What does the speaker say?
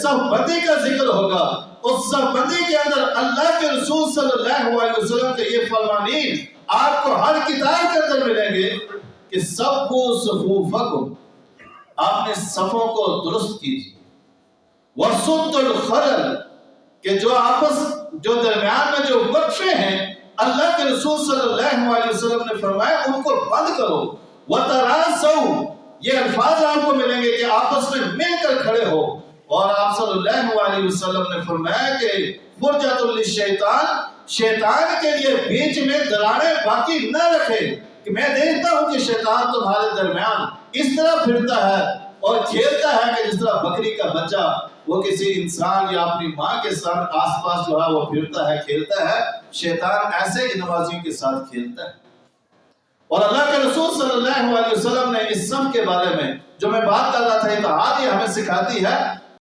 صف بندی کا ذکر ہوگا، اس صف بندی کے اندر اللہ کے رسول صلی اللہ علیہ وسلم کے یہ فرمانین آپ کو ہر کتاب کے اندر ملیں گے کہ صفو صفوفکم، آپ نے صفوں کو درست کیجیے، وسد الخلل، کہ جو درمیان میں جو وقفے ہیں اللہ کے رسول صلی اللہ علیہ وسلم نے فرمایا ان کو بند کرو، وتراصوا، یہ الفاظ آپ کو ملیں گے کہ آپس میں مل کر کھڑے ہو، اور آپ صلی اللہ علیہ وسلم نے فرمایا کہ فرجۃ للشیطان، شیطان کے لیے بیچ میں دراڑیں باقی نہ رکھے، کہ میں دیکھتا ہوں کہ شیطان تمہارے درمیان اس طرح پھرتا ہے اور کھیلتا ہے کہ جس طرح بکری کا بچہ وہ کسی انسان یا اپنی ماں کے ساتھ آس پاس جو ہے وہ پھرتا ہے کھیلتا ہے، شیطان ایسے ہی نمازیوں کے ساتھ کھیلتا ہے۔ اور اللہ کے رسول صلی اللہ علیہ وسلم نے اس صف کے بارے میں جو میں بات کر رہا تھا، اتحاد یہ ہمیں سکھاتی ہے